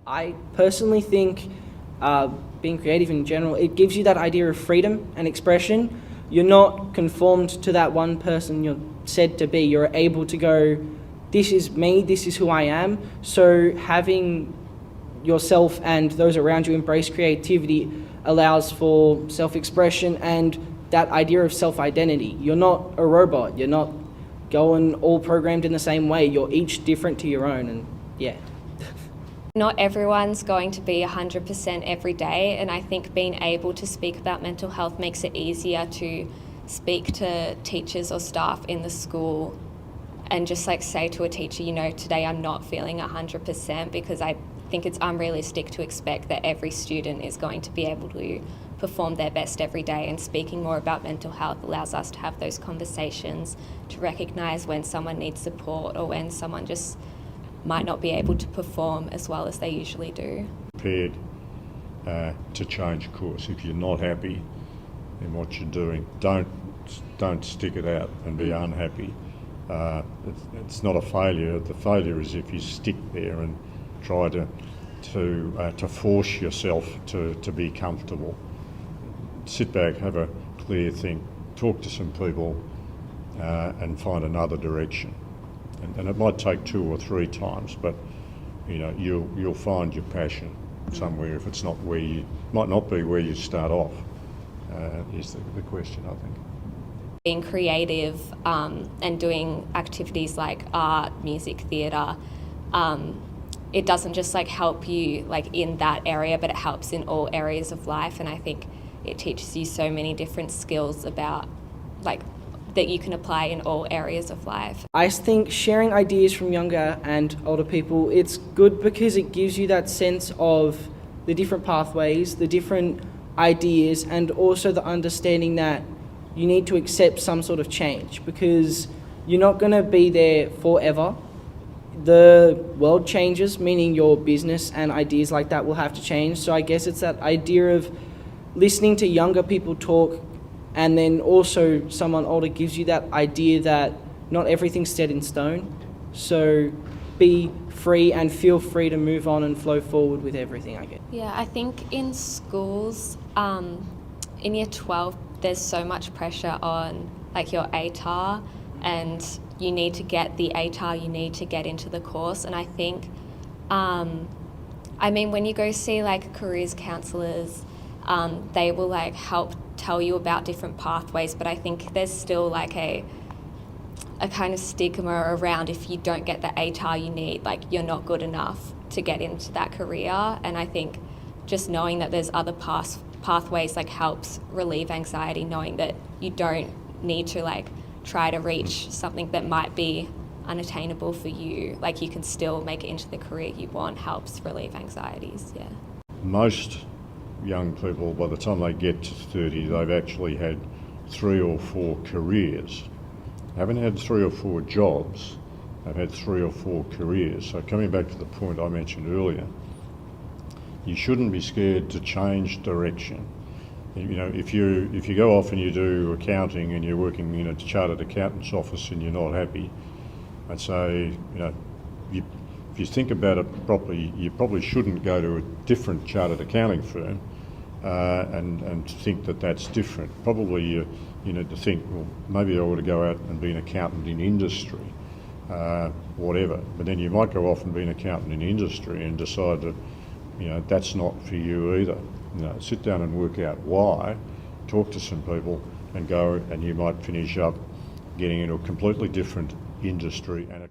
I personally think being creative in general, it gives you that idea of freedom and expression. You're not conformed to that one person you're said to be. You're able to go, this is me, this is who I am. So having yourself and those around you embrace creativity allows for self-expression and that idea of self-identity. You're not a robot. You're not going all programmed in the same way. You're each different to your own, and yeah. Not everyone's going to be 100% every day, and I think being able to speak about mental health makes it easier to speak to teachers or staff in the school and just like say to a teacher, you know, today I'm not feeling 100%, because I think it's unrealistic to expect that every student is going to be able to perform their best every day, and speaking more about mental health allows us to have those conversations, to recognise when someone needs support or when someone just might not be able to perform as well as they usually do. Prepared to change course. If you're not happy in what you're doing, don't stick it out and be unhappy. It's not a failure. The failure is if you stick there and try to force yourself to be comfortable. Sit back, have a clear think, talk to some people, and find another direction. And it might take 2 or 3 times, but you know you'll find your passion somewhere. If it's not where you might not be where you start off, is the question, I think. Being creative and doing activities like art, music, theatre, it doesn't just like help you like in that area, but it helps in all areas of life. And I think it teaches you so many different skills about like that you can apply in all areas of life. I think sharing ideas from younger and older people, it's good because it gives you that sense of the different pathways, the different ideas, and also the understanding that you need to accept some sort of change, because you're not going to be there forever. The world changes, meaning your business and ideas like that will have to change. So I guess it's that idea of listening to younger people talk, and then also someone older gives you that idea that not everything's set in stone. So be free and feel free to move on and flow forward with everything, I guess. Yeah, I think in schools, in year 12, there's so much pressure on like your ATAR, and you need to get the ATAR you need to get into the course. And I think, when you go see like careers counsellors, they will like help tell you about different pathways, but I think there's still like a kind of stigma around if you don't get the ATAR you need, like you're not good enough to get into that career. And I think just knowing that there's other pathways like helps relieve anxiety, knowing that you don't need to like try to reach something that might be unattainable for you, like you can still make it into the career you want, helps relieve anxieties. Yeah. Most young people, by the time they get to 30, they've actually had 3 or 4 careers. They haven't had 3 or 4 jobs, they've had 3 or 4 careers. So coming back to the point I mentioned earlier, you shouldn't be scared to change direction. You know, if you go off and you do accounting and you're working in a chartered accountant's office and you're not happy, I'd say, you know, if you think about it properly, you probably shouldn't go to a different chartered accounting firm and think that that's different. Probably you need to think, well, maybe I ought to go out and be an accountant in industry, whatever. But then you might go off and be an accountant in industry and decide that, you know, that's not for you either. You know, sit down and work out why, talk to some people, and go, and you might finish up getting into a completely different industry and a